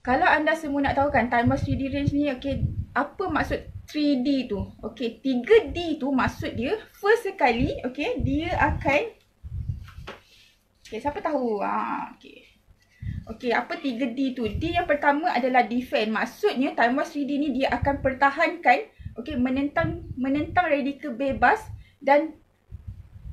kalau anda semua nak tahu kan timer 3D range ni, okay, apa maksud 3D tu? Okay, 3D tu maksud dia first sekali, okay, dia akan, okay, siapa tahu? Okay, apa 3D tu? D yang pertama adalah defend. Maksudnya timer 3D ni dia akan pertahankan, okay, menentang radikal bebas dan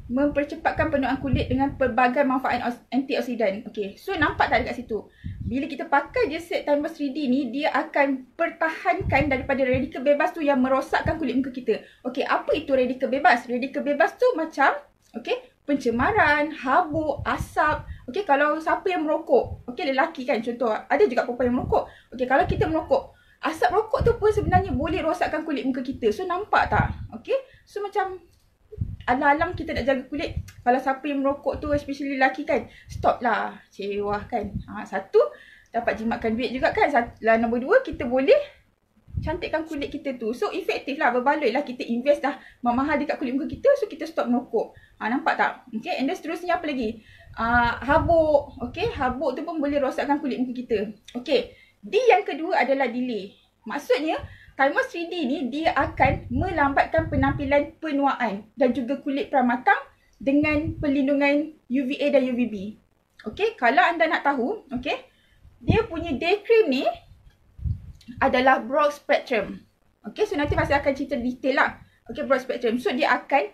mempercepatkan penuaan kulit dengan pelbagai manfaat antioksidan. Okay, so nampak tak dekat situ? Bila kita pakai je set timer 3D ni, dia akan pertahankan daripada radikal bebas tu yang merosakkan kulit muka kita. Okay, apa itu radikal bebas? Radikal bebas tu macam, okay, pencemaran, habuk, asap. Okay, kalau siapa yang merokok, okay, lelaki kan contoh, ada juga perempuan yang merokok. Okay, kalau kita merokok, asap rokok tu pun sebenarnya boleh rosakkan kulit muka kita. So nampak tak? Okay, so macam alang-alang kita nak jaga kulit. Kalau siapa yang merokok tu, especially lelaki kan, stop lah, cewah kan. Satu, dapat jimatkan duit juga kan. Nombor dua, kita boleh cantikkan kulit kita tu. So efektif lah, berbaloi lah, kita invest dah mahal dekat kulit muka kita. So kita stop merokok. Nampak tak? Okay, and then seterusnya apa lagi? Habuk. Okay, habuk tu pun boleh rosakkan kulit muka kita. Okay, D yang kedua adalah delay. Maksudnya timer 3D ni dia akan melambatkan penampilan penuaan dan juga kulit pramatang dengan perlindungan UVA dan UVB. Okay, kalau anda nak tahu, okay, dia punya day cream ni adalah broad spectrum. Okay, so nanti masih akan cerita detail lah. Okay, broad spectrum. So dia akan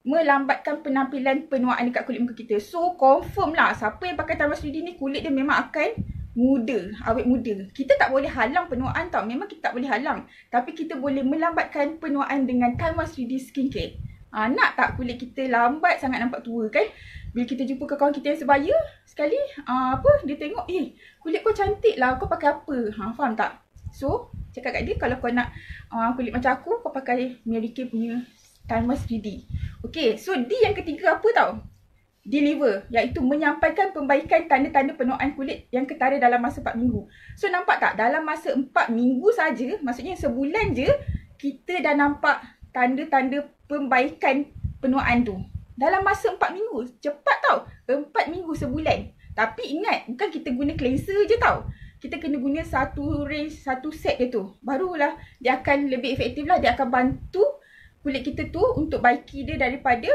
melambatkan penampilan penuaan dekat kulit muka kita. So confirm lah, siapa yang pakai timer 3D ni kulit dia memang akan muda, awet muda. Kita tak boleh halang penuaan tau. Memang kita tak boleh halang. Tapi kita boleh melambatkan penuaan dengan timer 3D skincare. Nak tak kulit kita lambat sangat nampak tua kan? Bila kita jumpa ke kawan kita yang sebaya sekali, dia tengok, kulit kau cantik lah, kau pakai apa? Faham tak? So, cakap kat dia, kalau kau nak kulit macam aku, kau pakai Mary Kay punya timer 3D. Okay, so D yang ketiga apa tau? Deliver, iaitu menyampaikan pembaikan tanda-tanda penuaan kulit yang ketara dalam masa 4 minggu. So nampak tak? Dalam masa 4 minggu saja, maksudnya sebulan je, kita dah nampak tanda-tanda pembaikan penuaan tu. Dalam masa 4 minggu. Cepat tau. 4 minggu sebulan. Tapi ingat, bukan kita guna cleanser je tau. Kita kena guna satu range, satu set dia tu. Barulah dia akan lebih efektif lah. Dia akan bantu kulit kita tu untuk baiki dia daripada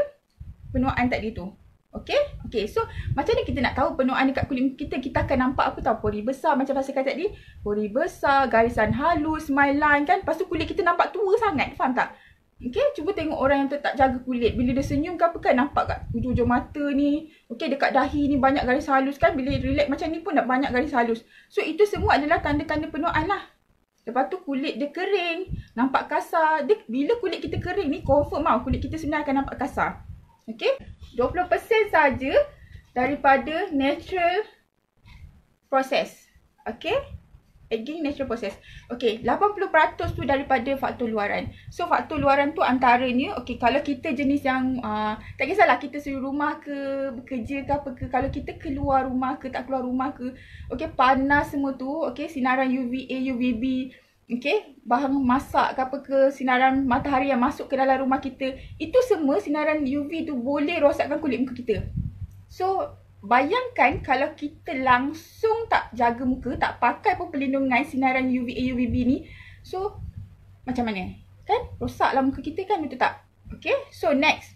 penuaan tadi tu. Okay, so macam mana kita nak tahu penuaan dekat kulit kita? Kita akan nampak apa tau? Pori besar, macam saya kata tadi. Pori besar, garisan halus, smile line kan. Lepas tu kulit kita nampak tua sangat, faham tak? Okay, cuba tengok orang yang tak jaga kulit. Bila dia senyum ke apa kan, nampak kat hujung-hujung mata ni. Okay, dekat dahi ni banyak garis halus kan. Bila relax macam ni pun dah banyak garis halus. So itu semua adalah tanda-tanda penuaan lah. Lepas tu kulit dia kering, nampak kasar. Bila kulit kita kering ni, confirm tau kulit kita sebenarnya akan nampak kasar. Okay, 20% saja daripada natural process. Okay, again natural process. Okay, 80% tu daripada faktor luaran. So faktor luaran tu antaranya, okay, kalau kita jenis yang tak kisahlah kita suri rumah ke, bekerja ke apa ke, kalau kita keluar rumah ke, tak keluar rumah ke, okay, panas semua tu, okay, sinaran UVA, UVB, okay, bahan masak ke apa ke, sinaran matahari yang masuk ke dalam rumah kita, itu semua sinaran UV tu boleh rosakkan kulit muka kita. So bayangkan kalau kita langsung tak jaga muka, tak pakai pun perlindungan sinaran UVA, UVB ni, so macam mana? Kan rosaklah muka kita kan, betul tak? Okay, so next,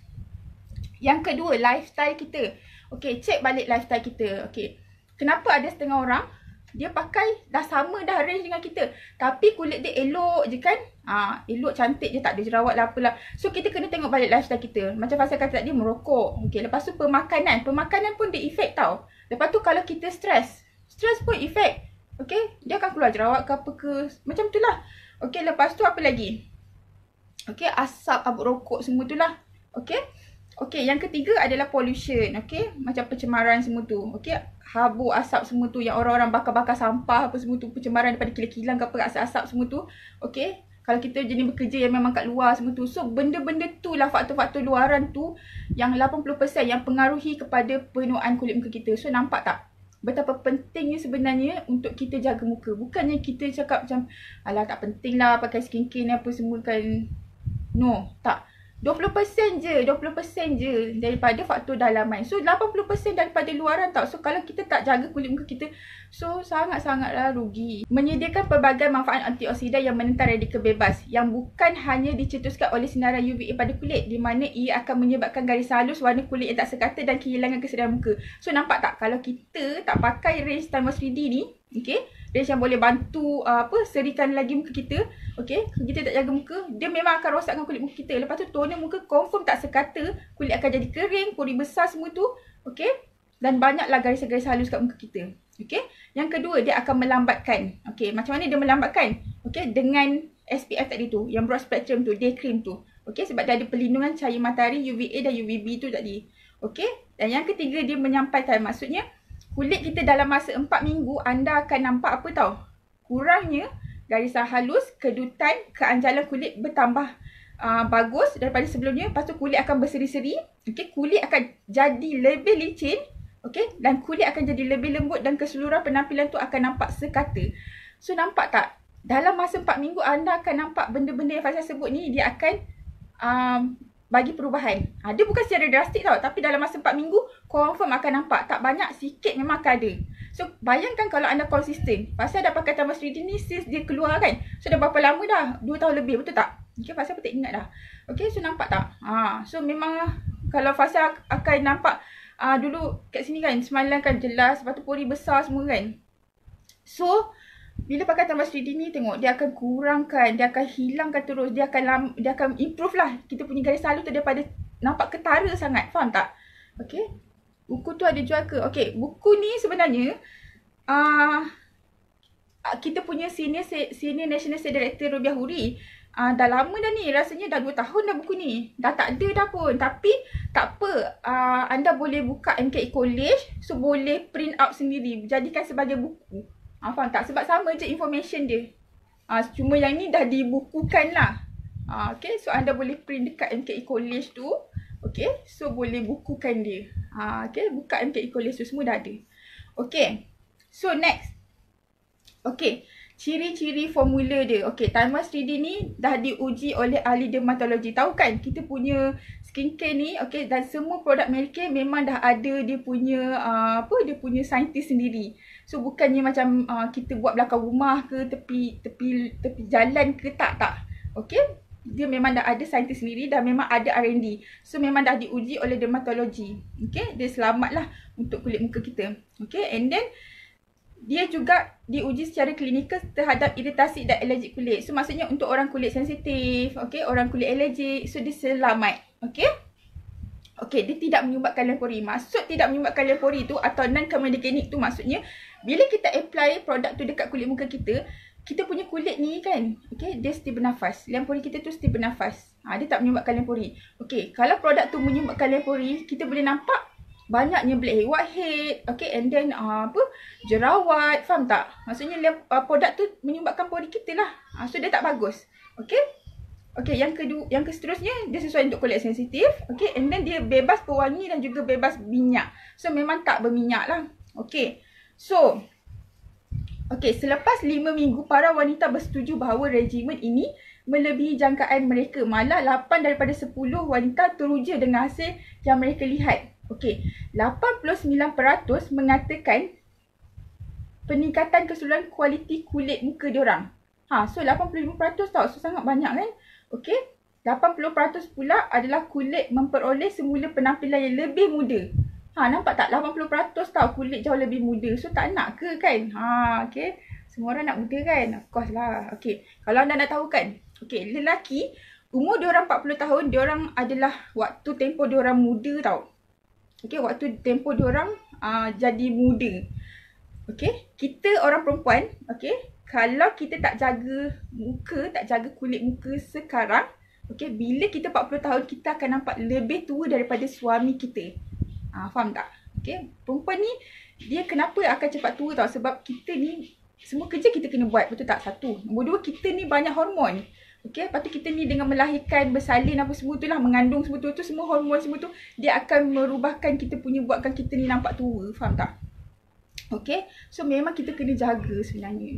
yang kedua, lifestyle kita. Okay, cek balik lifestyle kita. Okay, kenapa ada setengah orang dia pakai dah sama dah range dengan kita, tapi kulit dia elok je kan. Elok, cantik je, tak ada jerawat lah apalah. So kita kena tengok balik lifestyle kita. Macam Fasal kata tadi, merokok. Okay, lepas tu pemakanan pun dia efek tau. Lepas tu kalau kita stres pun efek. Okay, dia akan keluar jerawat ke apa ke, macam tu lah. Okay, lepas tu apa lagi? Okay, asap, habuk rokok semua tu lah. Okay, okay, yang ketiga adalah pollution. Okay, macam pencemaran semua tu. Okay, habuk, asap semua tu, yang orang-orang bakar-bakar sampah apa semua tu, pencemaran daripada kilang-kilang ke apa, asap-asap semua tu. Okay, kalau kita jenis bekerja yang memang kat luar semua tu. So benda-benda tu lah, faktor-faktor luaran tu yang 80% yang pengaruhi kepada penuaan kulit muka kita. So nampak tak betapa pentingnya sebenarnya untuk kita jaga muka. Bukannya kita cakap macam, alah tak penting lah pakai skincare ni apa semua kan. No, tak. 20% je, 20% je daripada faktor dalaman. So 80% daripada luaran tau. So kalau kita tak jaga kulit muka kita, so sangat-sangatlah rugi. Menyediakan pelbagai manfaat antioksidan yang menentang radikal bebas yang bukan hanya dicetuskan oleh sinaran UVA pada kulit, di mana ia akan menyebabkan garisan halus, warna kulit yang tak sekata dan kehilangan kesedaran muka. So nampak tak, kalau kita tak pakai range Timeless 3D ni, okay, range yang boleh bantu serikan lagi muka kita, okay, kita tak jaga muka, dia memang akan rosakkan kulit muka kita. Lepas tu toner muka confirm tak sekata, kulit akan jadi kering, pori besar semua tu, okay, dan banyaklah garisan-garisan halus kat muka kita. Okay. Yang kedua, dia akan melambatkan. Okay, macam mana dia melambatkan? Okay, dengan SPF tadi tu, yang broad spectrum tu, day cream tu. Okay, sebab dia ada perlindungan cahaya matahari UVA dan UVB tu tadi. Okay, dan yang ketiga, dia menyampaikan, maksudnya kulit kita dalam masa 4 minggu, anda akan nampak apa tau? Kurangnya garisan halus, kedutan, keanjalan kulit bertambah bagus daripada sebelumnya. Lepas tu kulit akan berseri-seri. Okay, kulit akan jadi lebih licin. Okay, dan kulit akan jadi lebih lembut dan keseluruhan penampilan tu akan nampak sekata. So nampak tak? Dalam masa 4 minggu anda akan nampak benda-benda yang Faizal sebut ni, dia akan bagi perubahan. Dia bukan secara drastik tau, tapi dalam masa 4 minggu confirm akan nampak. Tak banyak, sikit memang akan ada. So bayangkan kalau anda konsisten. Faizal dah pakai Timeless 3D ni since dia keluar kan. So dah berapa lama dah? 2 tahun lebih, betul tak? Okay, Faizal pun tak ingat dah. Okay, so nampak tak? So memang kalau Faizal akan nampak dulu kat sini kan, semalam kan jelas, lepas tu pori besar semua kan. So bila pakai Timeless 3D ni, tengok dia akan kurangkan, dia akan hilangkan terus, dia akan improve lah kita punya garisan halus tu daripada nampak ketara sangat. Faham tak? Okay, buku tu ada jual ke? Okay, buku ni sebenarnya kita punya senior National Sales Director Robiah Huri, dah lama dah ni, rasanya dah 2 tahun dah buku ni. Dah tak ada dah pun. Tapi tak apa, anda boleh buka MKE College, so boleh print out sendiri, jadikan sebagai buku. Faham tak? Sebab sama je information dia. Cuma yang ni dah dibukukan lah. Okay, so anda boleh print dekat MKE College tu. Okay, so boleh bukukan dia. Okay, buka MKE College tu, semua dah ada. Okay, so next. Okay, ciri-ciri formula dia. Okay, Timeless 3D ni dah diuji oleh ahli dermatologi. Tahu kan, kita punya skincare ni, okay, dan semua produk Medicare memang dah ada dia punya dia punya saintis sendiri. So bukannya macam kita buat belakang rumah ke tepi jalan ke, tak. Okay, dia memang dah ada saintis sendiri dan memang ada R&D. So memang dah diuji oleh dermatologi. Okay, dia selamatlah untuk kulit muka kita. Okay, and then dia juga diuji secara klinikal terhadap iritasi dan alergik kulit. So maksudnya untuk orang kulit sensitif, okay, orang kulit alergik, so dia selamat. Okay, okay, dia tidak menyumbatkan lempori. Maksud tidak menyumbatkan lempori tu atau non-comedogenic tu, maksudnya bila kita apply produk tu dekat kulit muka kita, kita punya kulit ni kan, okay, dia mesti bernafas. Lempori kita tu mesti bernafas. Dia tak menyumbatkan lempori. Okay, kalau produk tu menyumbatkan lempori, kita boleh nampak banyaknya blackhead, whitehead, okay, and then jerawat. Faham tak? Maksudnya produk tu menyumbatkan pori kita lah. So dia tak bagus. Okay, okay, yang seterusnya, dia sesuai untuk kulit sensitif. Okay, and then dia bebas pewangi dan juga bebas minyak. So memang tak berminyak lah. Okay, so okay, selepas 5 minggu para wanita bersetuju bahawa regimen ini melebihi jangkaan mereka. Malah 8 daripada 10 wanita teruja dengan hasil yang mereka lihat. Okey, 89% mengatakan peningkatan keseluruhan kualiti kulit muka diorang. So 85% tau. So sangat banyak kan? Okey, 80% pula adalah kulit memperoleh semula penampilan yang lebih muda. Nampak tak? 80% tau kulit jauh lebih muda. So tak nak ke kan? Okey, semua orang nak muda kan? Of course lah. Okey, kalau anda nak tahu kan? Okey, lelaki umur diorang 40 tahun, diorang adalah waktu tempoh diorang muda tau. Okay, waktu tempoh diorang jadi muda. Okay, kita orang perempuan, okay, kalau kita tak jaga muka, tak jaga kulit muka sekarang, okay, bila kita 40 tahun, kita akan nampak lebih tua daripada suami kita. Faham tak? Okay, perempuan ni, dia kenapa akan cepat tua tau? Sebab kita ni, semua kerja kita kena buat, betul tak? Satu. Nombor 2, kita ni banyak hormon. Okay, lepas tu kita ni dengan melahirkan, bersalin apa semua tu lah, mengandung semua tu, semua hormon semua tu, dia akan merubahkan kita punya, buatkan kita ni nampak tua. Faham tak? Okay, so memang kita kena jaga sebenarnya.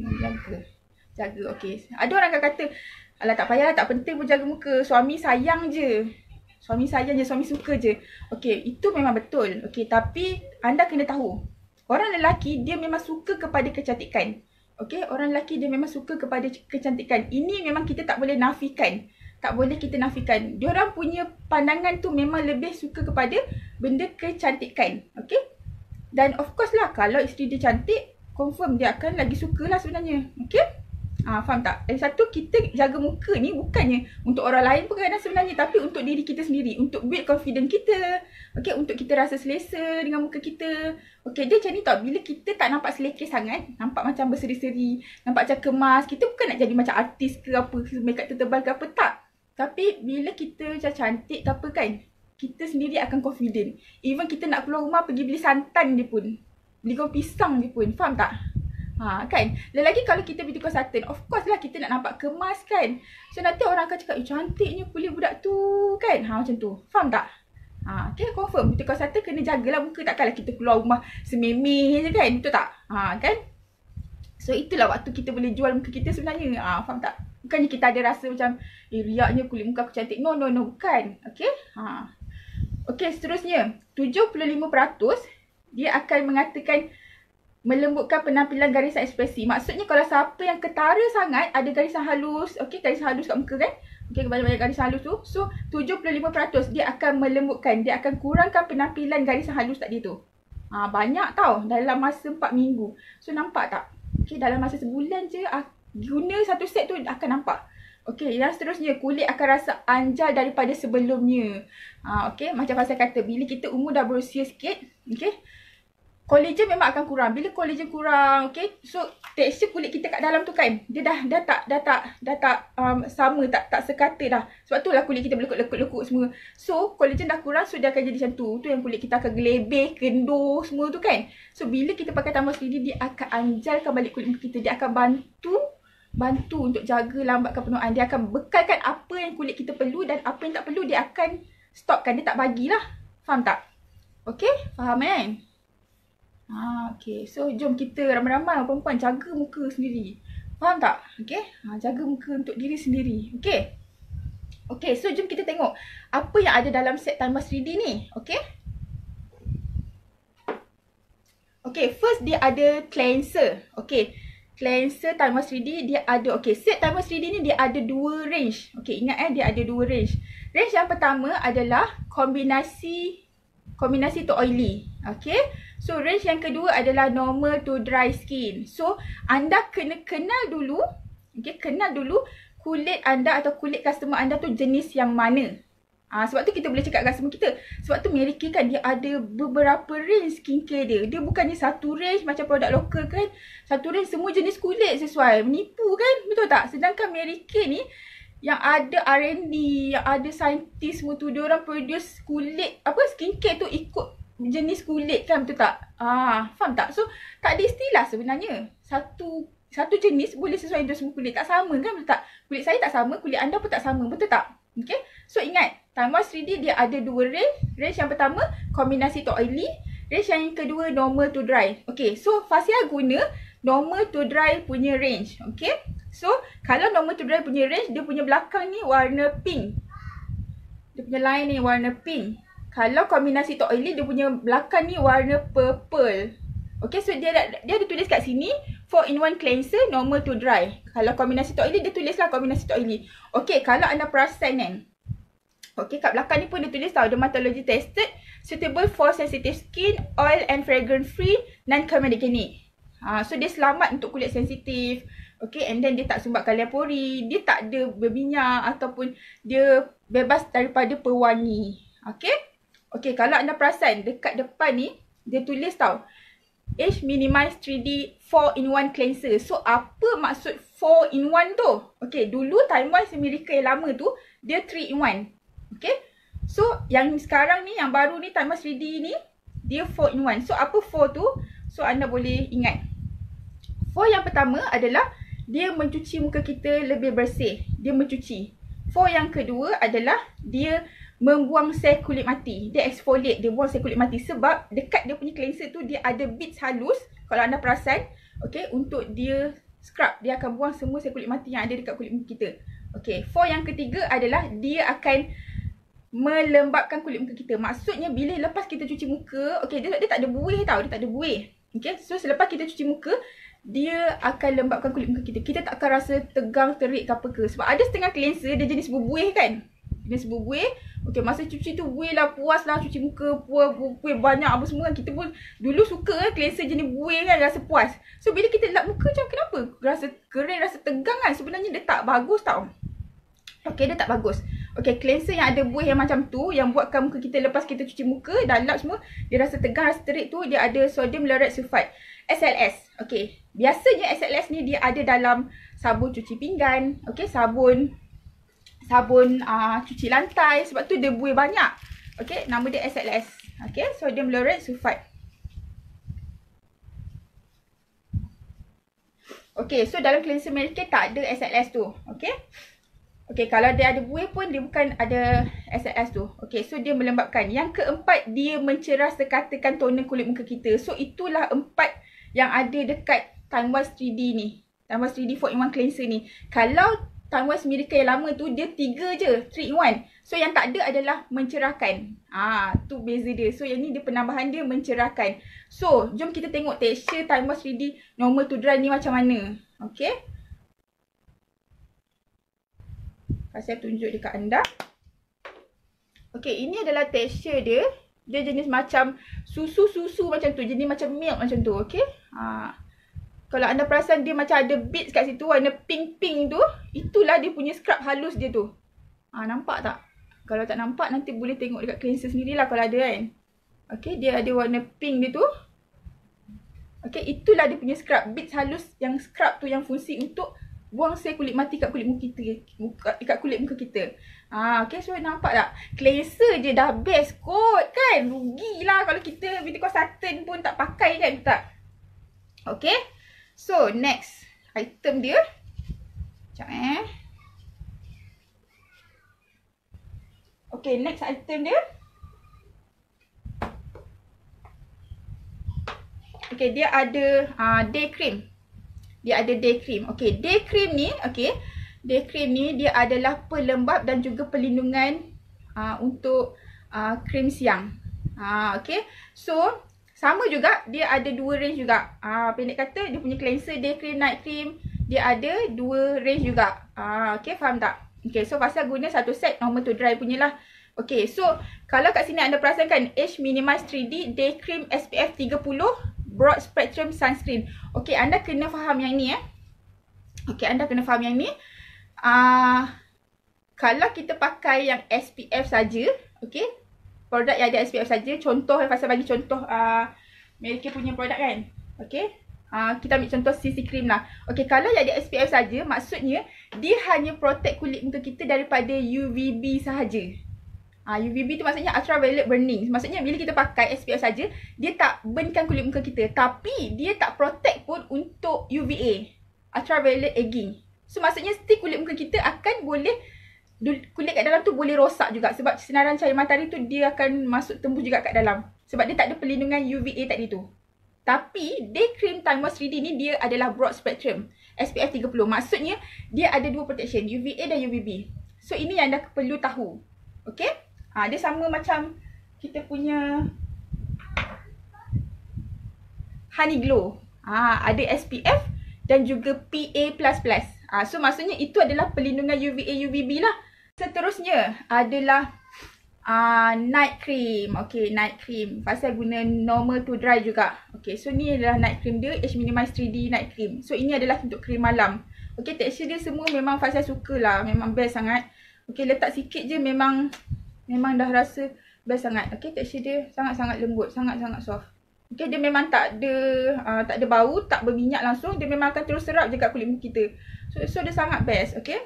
Jaga, okay. Ada orang akan kata, alah tak payah, tak penting pun jaga muka, suami sayang je. Suami sayang je, suami suka je. Okay, itu memang betul. Okay, tapi anda kena tahu, orang lelaki dia memang suka kepada kecantikan. Okay, orang lelaki dia memang suka kepada kecantikan. Ini memang kita tak boleh nafikan. Tak boleh kita nafikan. Diorang punya pandangan tu memang lebih suka kepada benda kecantikan. Okay. Dan of course lah, kalau isteri dia cantik, confirm dia akan lagi suka lah sebenarnya. Okay. Faham tak? Dan satu, kita jaga muka ni bukannya untuk orang lain pun kadang sebenarnya, tapi untuk diri kita sendiri. Untuk build confidence kita. Okay, untuk kita rasa selesa dengan muka kita. Okay, dia macam ni tau. Bila kita tak nampak selekeh sangat, nampak macam berseri-seri, nampak macam kemas, kita bukan nak jadi macam artis ke apa, makeup tertebal ke apa, tak. Tapi bila kita macam cantik ke apa kan, kita sendiri akan confident. Even kita nak keluar rumah pergi beli santan je pun, beli goreng pisang je pun, faham tak? Kan? Lagi kalau kita beauty consultant, of course lah kita nak nampak kemas kan. So nanti orang akan cakap, cantiknya kulit budak tu kan. Macam tu. Faham tak? Okay, confirm. Beauty consultant kena jagalah muka. Takkanlah kita keluar rumah sememeh je kan. Betul tak? Kan? So itulah waktu kita boleh jual muka kita sebenarnya. Faham tak? Bukannya kita ada rasa macam, riaknya kulit muka aku cantik. No, bukan. Okay? Okay, seterusnya. 75% dia akan mengatakan melembutkan penampilan garisan ekspresi. Maksudnya kalau siapa yang ketara sangat, ada garisan halus, okay, garisan halus kat muka kan, okay, banyak-banyak garisan halus tu, so 75% dia akan melembutkan, dia akan kurangkan penampilan garisan halus tadi tu. Banyak tau, dalam masa 4 minggu. So nampak tak? Okay, dalam masa sebulan je, guna satu set tu akan nampak. Okay, yang seterusnya, kulit akan rasa anjal daripada sebelumnya. Okay, macam pasal kata, bila kita umur dah berusia sikit, okay, collagen memang akan kurang. Bila collagen kurang, okay, so tekstur kulit kita kat dalam tu kan, dia dah tak sama, tak sekata dah. Sebab tu lah kulit kita berlekuk-lekuk semua. So collagen dah kurang, so dia akan jadi macam tu. Tu yang kulit kita akan gelebeh, kendur semua tu kan. So bila kita pakai tambah sendiri, dia akan anjalkan balik kulit kita. Dia akan bantu untuk jaga lambatkan penuaan. Dia akan bekalkan apa yang kulit kita perlu, dan apa yang tak perlu dia akan stopkan. Dia tak bagilah. Faham tak? Okay, faham kan? Okay, so jom kita ramai-ramai perempuan jaga muka sendiri. Faham tak? Okay, jaga muka untuk diri sendiri. Okay. Okay, so jom kita tengok apa yang ada dalam set Timeless 3D ni. Okay. Okay, first dia ada cleanser. Okay, cleanser Timeless 3D dia ada, okay, set Timeless 3D ni dia ada 2 range. Okay, ingat dia ada 2 range. Range yang pertama adalah kombinasi to oily. Okay, so range yang kedua adalah normal to dry skin. So anda kena kenal dulu, okay, kenal dulu kulit anda atau kulit customer anda tu jenis yang mana. Sebab tu kita boleh cakap customer kita. Sebab tu Mary Kay kan dia ada beberapa range skincare dia. Dia bukannya satu range macam produk lokal kan. Satu range semua jenis kulit sesuai. Menipu kan? Betul tak? Sedangkan Mary Kay ni yang ada R&D, yang ada saintis semua tu, diorang produce kulit, skincare tu ikut jenis kulit kan, betul tak? Faham tak? So tak ada istilah sebenarnya. Satu jenis boleh sesuai untuk semua kulit. Tak sama kan, betul tak? Kulit saya tak sama, kulit anda pun tak sama, betul tak? Okay, so ingat, Timeless 3D dia ada 2 range. Range yang pertama, kombinasi to oily. Range yang kedua, normal to dry. Okay, so Fasya guna normal to dry punya range. Okay, so kalau normal to dry punya range, dia punya belakang ni warna pink. Dia punya line ni warna pink. Kalau kombinasi to oily, dia punya belakang ni warna purple. Okay, so dia ada tulis kat sini 4-in-1 cleanser normal to dry. Kalau kombinasi to oily, dia tulislah kombinasi to oily. Okay, kalau anda perasan kan, okay, kat belakang ni pun dia tulis tau, dermatology tested, suitable for sensitive skin, oil and fragrance free, non-comedogenic. So dia selamat untuk kulit sensitif. Okay, and then dia tak sumbatkan pori, dia tak ada berminyak ataupun dia bebas daripada pewangi. Okay, okay, kalau anda perasan dekat depan ni dia tulis tau, Age Minimize 3D 4-in-1 cleanser. So apa maksud 4-in-1 tu? Okay, dulu Timeless Mary Kay yang lama tu dia 3-in-1. Okay, so yang sekarang ni, yang baru ni Timeless 3D ni, dia 4-in-1. So apa 4 tu? So anda boleh ingat, 4 yang pertama adalah dia mencuci muka kita lebih bersih. Dia mencuci. 4 yang kedua adalah dia membuang sel kulit mati. Dia exfoliate, dia buang sel kulit mati. Sebab dekat dia punya cleanser tu dia ada bits halus. Kalau anda perasan, okay, untuk dia scrub, dia akan buang semua sel kulit mati yang ada dekat kulit muka kita. Okay, 4 yang ketiga adalah dia akan melembapkan kulit muka kita. Maksudnya bila lepas kita cuci muka, okay, dia tak ada buih tau, dia tak ada buih. Okay, so selepas kita cuci muka, dia akan lembapkan kulit muka kita. Kita tak akan rasa tegang, terik ke apa ke. Sebab ada setengah cleanser, dia jenis berbuih kan. Jenis berbuih. Okay, masa cuci tu buih lah, puas lah cuci muka, buih banyak apa semua kan. Kita pun dulu suka cleanser jenis buih kan, rasa puas. So bila kita lap muka macam kenapa? Rasa kering, rasa tegang kan. Sebenarnya dia tak bagus tau. Okay, dia tak bagus. Okay, cleanser yang ada buih yang macam tu, yang buatkan muka kita lepas kita cuci muka, dah lap semua, dia rasa tegang, rasa terik tu, dia ada sodium laurate sulfate. SLS. Okay, biasanya SLS ni dia ada dalam sabun cuci pinggan. Okay, sabun cuci lantai. Sebab tu dia buih banyak. Okay, nama dia SLS. Okay, sodium laurate sulfate. Okay, so dalam cleanser Mary Kay tak ada SLS tu. Okay. Okay, kalau dia ada buih pun dia bukan ada SLS tu. Okay, so dia melembapkan. Yang keempat, dia mencerah sekatakan toner kulit muka kita. So itulah 4 yang ada dekat Timewise 3D ni. Timewise 3D 4-in-1 cleanser ni. Kalau Timewise Miracle yang lama tu, dia 3 je, 3-in-1. So yang tak ada adalah mencerahkan. Tu beza dia. So yang ni dia penambahan dia mencerahkan. So jom kita tengok tekstur Timewise 3D normal to dry ni macam mana. Okay. Saya tunjuk dekat anda. Okay, ini adalah tekstur dia. Dia jenis macam susu-susu macam tu. Jenis macam milk macam tu. Okay. Kalau anda perasan dia macam ada beads kat situ. Warna pink-pink tu. Itulah dia punya scrub halus dia tu. Nampak tak? Kalau tak nampak nanti boleh tengok dekat cleanser sendirilah kalau ada kan. Okay, dia ada warna pink dia tu. Okay, itulah dia punya scrub. Beads halus yang scrub tu yang fungsi untuk buang sel kulit mati kat kulit muka kita, dekat kulit muka kita. Okay, so nampak tak? Cleanser je dah best kot kan? Rugilah kalau kita beauty consultant pun tak pakai kan, tak? Okay. So, next item dia. Sekejap Okay, next item dia. Okay, dia ada day cream. Dia ada day cream. Okay, day cream ni, okay. Day cream ni dia adalah pelembap dan juga pelindungan untuk krim siang. Okay. So, sama juga dia ada 2 range juga. Pendek kata dia punya cleanser, day cream, night cream, dia ada 2 range juga. Okay, faham tak? Okay, so pasal guna satu set normal to dry punya lah. Okay, so kalau kat sini anda perasan kan, Age Minimize 3D Day Cream SPF 30 Broad Spectrum Sunscreen. Okay, anda kena faham yang ni Okay, anda kena faham yang ni. Kalau kita pakai yang SPF saja, okay, produk yang ada SPF saja. Contoh, Faisal bagi contoh Mary Kay punya produk kan. Okay, kita ambil contoh CC Cream lah. Okay, kalau yang ada SPF saja, maksudnya dia hanya protect kulit muka kita daripada UVB sahaja. UVB tu maksudnya ultraviolet burning. Maksudnya bila kita pakai SPF saja, dia tak burnkan kulit muka kita. Tapi dia tak protect pun untuk UVA, ultraviolet aging. So maksudnya still kulit muka kita akan boleh, kulit kat dalam tu boleh rosak juga. Sebab sinaran cahaya matahari tu dia akan masuk tembus juga kat dalam. Sebab dia tak ada perlindungan UVA tadi tu. Tapi Day Cream Timewise 3D ni dia adalah broad spectrum SPF 30. Maksudnya dia ada 2 protection, UVA dan UVB. So ini yang anda perlu tahu. Okay. Dia sama macam kita punya Honey Glow. Ada SPF dan juga PA++. So maksudnya itu adalah perlindungan UVA, UVB lah. Seterusnya adalah night cream. Okay, night cream. Pasal guna normal to dry juga. Okay, so ni adalah night cream dia. Age Minimize 3D night cream. So ini adalah untuk krim malam. Okay, tekstur dia semua memang Faisal suka lah. Memang best sangat. Okay, letak sikit je memang dah rasa best sangat. Okay, tekstur dia sangat-sangat lembut. Sangat-sangat soft. Okay, dia memang tak ada bau, tak berminyak langsung. Dia memang akan terus serap je kat kulit muka kita. So dia sangat best. Okay.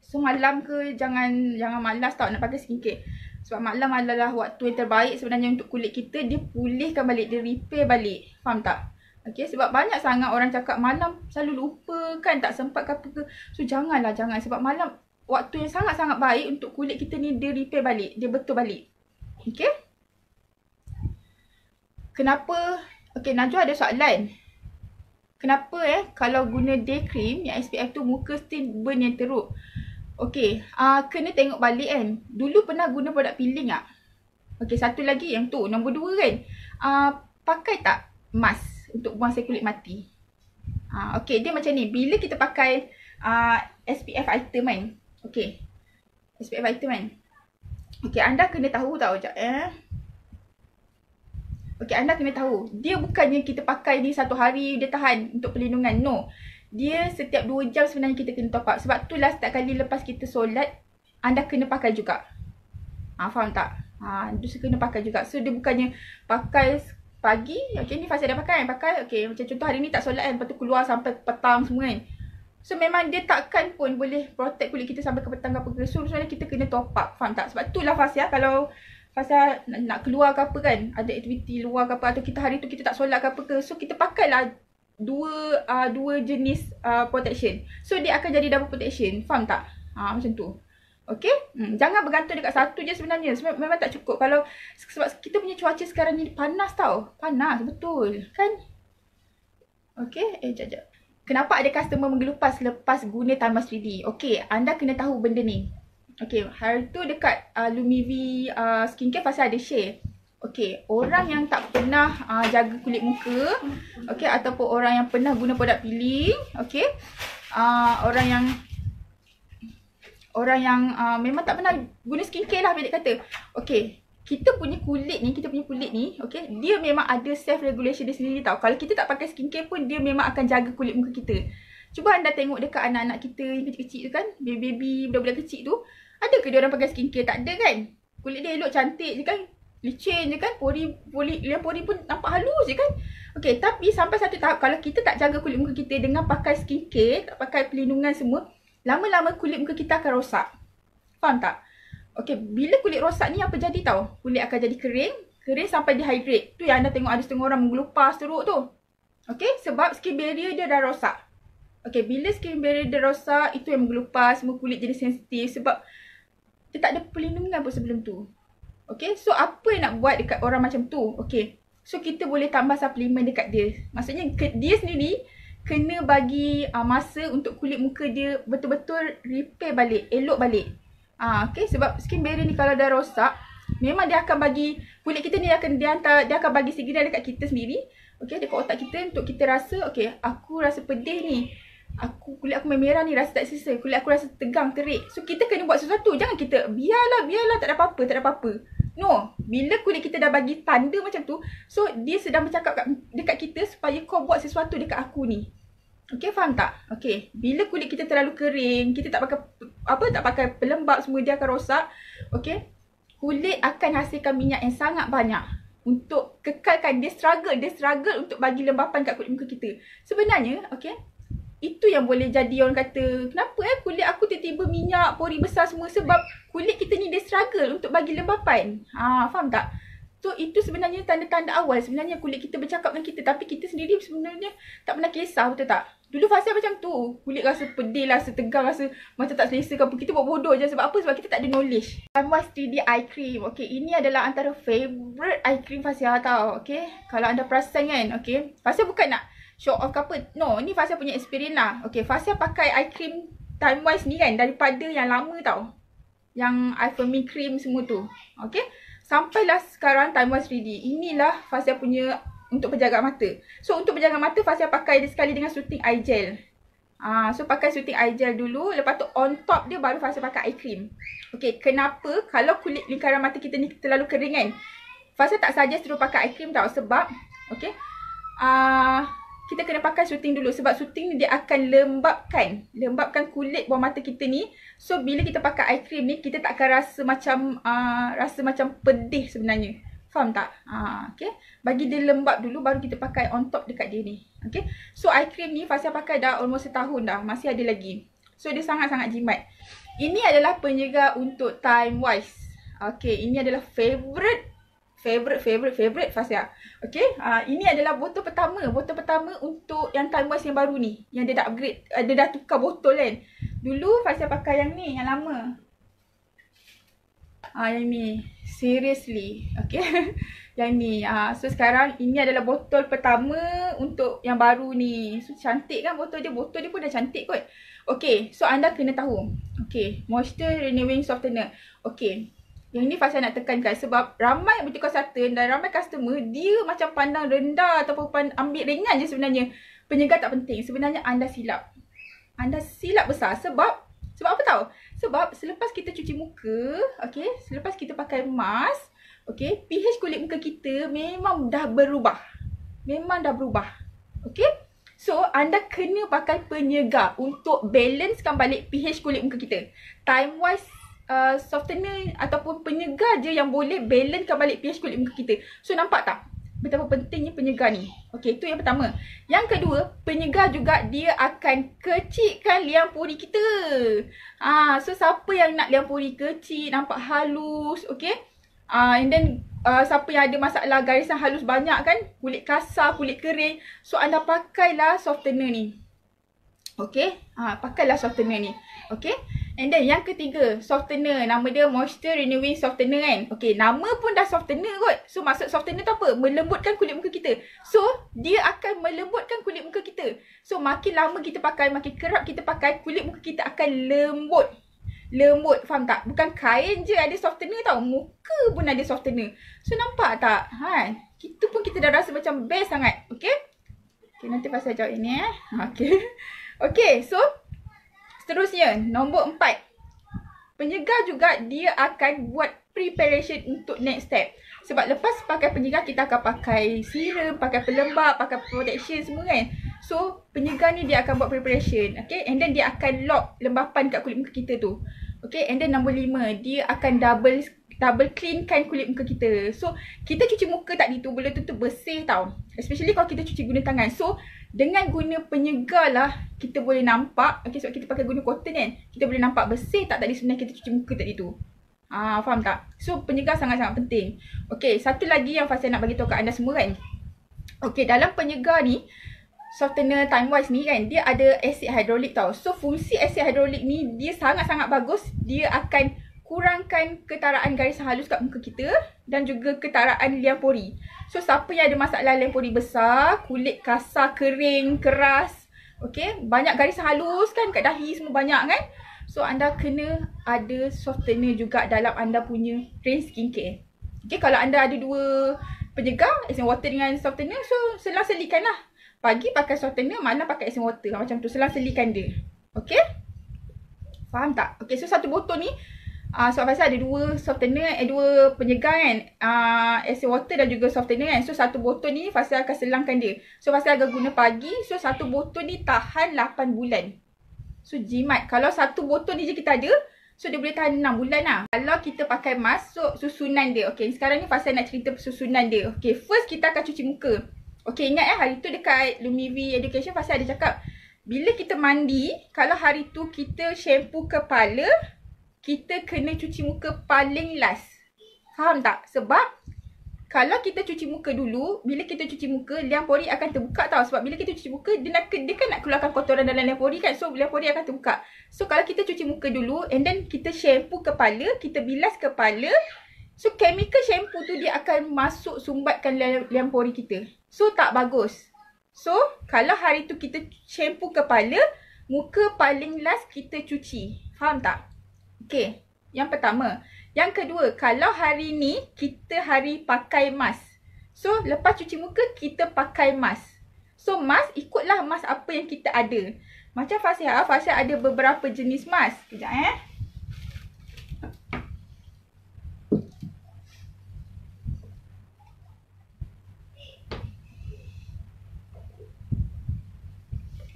So malam ke jangan malas tau nak pakai skincare. Sebab malam adalah waktu yang terbaik sebenarnya untuk kulit kita. Dia pulihkan balik, dia repair balik. Faham tak? Okay, sebab banyak sangat orang cakap malam selalu lupa kan, tak sempat ke apa ke. So jangan. Sebab malam waktu yang sangat-sangat baik untuk kulit kita ni, dia repair balik, dia betul balik. Okay. Kenapa? Okay, Najwa ada soalan. Kenapa kalau guna day cream yang SPF tu muka still burn yang teruk? Okay, kena tengok balik kan. Dulu pernah guna produk peeling tak? Okay, satu lagi yang tu, nombor 2 kan. Pakai tak mask untuk buang sel kulit mati? Okay, dia macam ni. Bila kita pakai SPF item kan. Okay, SPF item kan. Okay, anda kena tahu tau. Sekejap Okay, anda kena tahu. Dia bukannya kita pakai ni satu hari dia tahan untuk perlindungan. No. Dia setiap 2 jam sebenarnya kita kena top up. Sebab itulah setiap kali lepas kita solat, anda kena pakai juga. Faham tak? Dia kena pakai juga. So, dia bukannya pakai pagi. Okay, ni Fasya dah pakai kan? Pakai, okay. Macam contoh hari ni tak solat kan. Lepas tu keluar sampai petang semua kan. So, memang dia takkan pun boleh protect kulit kita sampai ke petang ke apa ke. So, sebenarnya kita kena top up. Faham tak? Sebab itulah Fasya kalau Fasya nak keluar ke apa kan, ada aktiviti luar ke apa, atau kita hari tu kita tak solat ke apa ke, so kita pakailah dua jenis protection. So dia akan jadi double protection. Faham tak? Macam tu. Okay? Jangan bergantung dekat satu je sebenarnya. Memang tak cukup. Kalau sebab kita punya cuaca sekarang ni panas tau. Panas betul. Kan? Okay? Sekejap. Kenapa ada customer menggelupas lepas guna Timeless 3D? Okay, anda kena tahu benda ni. Okay, hari tu dekat Lumivi skincare Fasya ada share. Okay, orang yang tak pernah jaga kulit muka, okay, ataupun orang yang pernah guna produk peeling, okay, orang yang memang tak pernah guna skincare lah pendek kata. Okay, kita punya kulit ni, okay, dia memang ada self regulation dia sendiri tau. Kalau kita tak pakai skincare pun, dia memang akan jaga kulit muka kita. Cuba anda tengok dekat anak-anak kita yang kecil-kecil tu kan, baby-baby, budak-budak kecil tu, ada ke dia orang pakai skincare? Tak ada kan? Kulit dia elok, cantik je kan? Licin je kan? Pori pun nampak halus je kan? Okay, tapi sampai satu tahap kalau kita tak jaga kulit muka kita dengan pakai skincare, tak pakai pelindungan semua, lama-lama kulit muka kita akan rosak. Faham tak? Okay, bila kulit rosak ni apa jadi tau? Kulit akan jadi kering sampai dehydrate. Tu yang anda tengok ada setengah orang menggelupas teruk tu. Okay, sebab skin barrier dia dah rosak. Okay, bila skin barrier dia rosak, itu yang menggelupas, semua kulit jadi sensitif sebab dia tak ada perlindungan pun sebelum tu. Okay, so apa yang nak buat dekat orang macam tu? Okay, so kita boleh tambah suplemen dekat dia. Maksudnya dia sendiri kena bagi masa untuk kulit muka dia betul-betul repair balik, elok balik. Okay, sebab skin barrier ni kalau dah rosak, memang dia akan bagi, kulit kita ni dia akan bagi signal dekat kita sendiri. Okay, dekat otak kita untuk kita rasa, okay, aku rasa pedih ni. Kulit aku merah ni, rasa tak selesa. Kulit aku rasa tegang, terik. So kita kena buat sesuatu. Jangan kita biarlah tak ada apa-apa. No, bila kulit kita dah bagi tanda macam tu, so dia sedang bercakap dekat kita supaya kau buat sesuatu dekat aku ni. Okay, faham tak? Okay, bila kulit kita terlalu kering, kita tak pakai pelembab semua, dia akan rosak. Okay, kulit akan hasilkan minyak yang sangat banyak untuk kekalkan. Dia struggle untuk bagi lembapan kat kulit muka kita. Sebenarnya, okay, itu yang boleh jadi orang kata, kenapa kulit aku tiba-tiba minyak, pori besar semua, sebab kulit kita ni dia struggle untuk bagi lembapan. Faham tak? So itu sebenarnya tanda-tanda awal sebenarnya kulit kita bercakap dengan kita, tapi kita sendiri sebenarnya tak pernah kisah, betul tak? Dulu fasa macam tu, kulit rasa pedih lah, rasa tegang, rasa macam tak selesa ke apa. Kita buat bodoh je sebab apa? Sebab kita tak ada knowledge. Timeless 3D Eye Cream. Okay, ini adalah antara favourite eye cream Fasya tau. Okay, kalau anda perasan kan, okay, Fasya bukan nak show off ke apa. No, ni Fasya punya experience lah. Okay, Fasya pakai eye cream Timewise ni kan daripada yang lama tau. Yang eye firming cream semua tu. Okay, sampailah sekarang Timewise 3D. Inilah Fasya punya untuk penjaga mata. So untuk penjaga mata Fasya pakai dia sekali dengan soothing eye gel. So pakai soothing eye gel dulu, lepas tu on top dia baru Fasya pakai eye cream. Okay, kenapa kalau kulit lingkaran mata kita ni terlalu kering kan, Fasya tak suggest terus pakai eye cream tau. Sebab okay, kita kena pakai soothing dulu. Sebab soothing ni dia akan lembapkan kulit bawah mata kita ni. So bila kita pakai eye cream ni, kita tak akan rasa macam pedih sebenarnya. Faham tak? Okay, bagi dia lembap dulu baru kita pakai on top dekat dia ni. Okay, so eye cream ni Fasya pakai dah almost setahun dah, masih ada lagi. So dia sangat-sangat jimat. Ini adalah penjaga untuk Timewise. Okay, ini adalah favorite Fasya. Okay, ini adalah botol pertama untuk yang Timewise yang baru ni, yang dia dah upgrade, dia dah tukar botol kan. Dulu Fasya pakai yang ni, yang lama. Yang ni, seriously, okay. Yang ni. So sekarang ini adalah botol pertama untuk yang baru ni. So cantik kan botol dia. Botol dia pun dah cantik kot. Okay, so anda kena tahu. Okay, moisture renewing softener. Okay, yang ni Fasha nak tekankan sebab ramai boutique consultant dan ramai customer dia macam pandang rendah ataupun ambil ringan je sebenarnya. Penyegar tak penting. Sebenarnya anda silap. Anda silap besar sebab apa tahu? Sebab selepas kita cuci muka, okay, selepas kita pakai mask, okay, pH kulit muka kita memang dah berubah. Memang dah berubah. Okay. So, anda kena pakai penyegar untuk balancekan balik pH kulit muka kita. Time wise, softener ataupun penyegar je yang boleh balancekan balik pH kulit muka kita. So, nampak tak? Betapa pentingnya penyegar ni. Okey, itu yang pertama. Yang kedua, penyegar juga dia akan kecilkan liang pori kita. So siapa yang nak liang pori kecil, nampak halus, okey? And then siapa yang ada masalah garisan halus banyak kan, kulit kasar, kulit kering, so anda pakailah softener ni. Okey? Pakailah softener ni. Okey? And then yang ketiga, softener. Nama dia moisture renewing softener kan. Okey, nama pun dah softener kot. So maksud softener tu apa? Melembutkan kulit muka kita. So dia akan melembutkan kulit muka kita. So makin lama kita pakai, makin kerap kita pakai, kulit muka kita akan lembut. Lembut, faham tak? Bukan kain je ada softener tau. Muka pun ada softener. So nampak tak? Kita pun kita dah rasa macam best sangat. Okey? Okay, nanti pasal jawab ini Okey. Okey, so seterusnya, nombor 4. Penyegar juga dia akan buat preparation untuk next step. Sebab lepas pakai penyegar, kita akan pakai serum, pakai pelembab, pakai protection semua kan. So, penyegar ni dia akan buat preparation. Okay, and then dia akan lock lembapan kat kulit muka kita tu. Okay, and then nombor 5, dia akan double cleankan kulit muka kita. So, kita cuci muka tadi tu, benda tu bersih tau. Especially kalau kita cuci guna tangan. So, dengan guna penyegar lah, kita boleh nampak. Okay, sebab kita pakai guna cotton kan. Kita boleh nampak bersih tak tadi sebenarnya kita cuci muka tadi tu. Faham tak? So, penyegar sangat-sangat penting. Okay, satu lagi yang Fasha nak bagi tahu kat anda semua kan. Okay, dalam penyegar ni, softener time wise ni kan, dia ada asid hidrolik tau. So, fungsi asid hidrolik ni, dia sangat-sangat bagus. Dia akan kurangkan ketaraan garisan halus kat muka kita dan juga ketaraan liang pori. So, siapa yang ada masalah liang pori besar, kulit kasar, kering, keras, okay, banyak garisan halus kan kat dahi semua banyak kan. So, anda kena ada softener juga dalam anda punya range skincare. Okay, kalau anda ada 2 penyegar, essence water dengan softener, so selang-selikan lah. Pagi pakai softener, malam pakai essence water. Macam tu, selang-selikan dia. Okay? Faham tak? Okay, so satu botol ni, sebab Fasha ada 2 softener, 2 penyegar kan, essence water dan juga softener kan. So satu botol ni Fasha akan selangkan dia. So Fasha akan guna pagi. So satu botol ni tahan 8 bulan. So jimat. Kalau satu botol ni je kita ada, so dia boleh tahan 6 bulan lah. Kalau kita pakai mask, so susunan dia. Okay, sekarang ni Fasha nak cerita susunan dia. Okay, first kita akan cuci muka. Okay, ingat hari tu dekat Lumivi Education Fasha ada cakap, bila kita mandi, kalau hari tu kita shampoo kepala, kita kena cuci muka paling last. Faham tak? Sebab kalau kita cuci muka dulu, bila kita cuci muka, liang pori akan terbuka tau. Sebab bila kita cuci muka, dia kan nak keluarkan kotoran dalam liang pori kan. So, liang pori akan terbuka. So, kalau kita cuci muka dulu, and then kita shampoo kepala, kita bilas kepala, so, chemical shampoo tu dia akan masuk sumbatkan liang pori kita. So, tak bagus. So, kalau hari tu kita shampoo kepala, muka paling last kita cuci. Faham tak? Okay, yang pertama. Yang kedua, kalau hari ni kita hari pakai mask. So, lepas cuci muka, kita pakai mask. So, mask ikutlah mask apa yang kita ada. Macam Fasha ada beberapa jenis mask. Kejap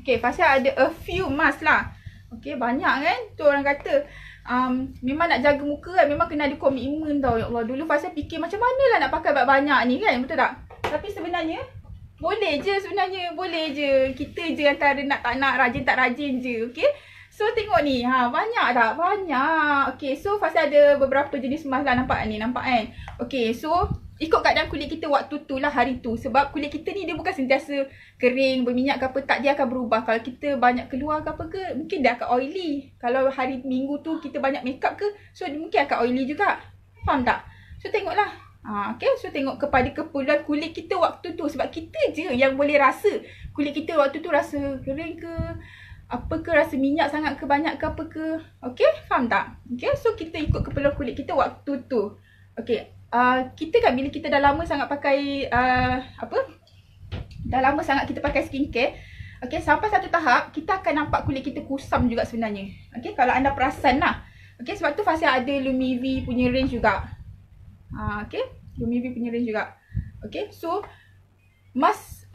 Okay, Fasha ada a few mask lah. Okay, banyak kan? Tu orang kata memang nak jaga muka kan, memang kena ada komitmen tau. Ya Allah, dulu Fasha fikir macam mana lah nak pakai banyak ni kan, betul tak? Tapi sebenarnya boleh je sebenarnya, boleh je. Kita je antara nak tak nak, rajin tak rajin je. Okay, so tengok ni, banyak tak? Banyak. Okay, so Fasha ada beberapa jenis mask lah, nampak ni, nampak kan? Okay, so ikut keadaan kulit kita waktu tu lah, hari tu. Sebab kulit kita ni dia bukan sentiasa kering, berminyak ke apa, tak, dia akan berubah. Kalau kita banyak keluar ke apa ke, mungkin dia akan oily. Kalau hari minggu tu kita banyak makeup ke, so mungkin akan oily juga. Faham tak? So tengoklah. Okay, so tengok kepada keperluan kulit kita waktu tu. Sebab kita je yang boleh rasa kulit kita waktu tu rasa kering ke, apa ke, rasa minyak sangat ke, banyak ke, apa ke. Okay, faham tak? Okay, so kita ikut keperluan kulit kita waktu tu. Okay, kita kan bila kita dah lama sangat pakai, dah lama sangat kita pakai skincare, okay, sampai satu tahap, kita akan nampak kulit kita kusam juga sebenarnya. Okay, kalau anda perasan lah. Okay, sebab tu Fasya ada Lumivi punya range juga. Okay, Lumivi punya range juga. Okay, so mask,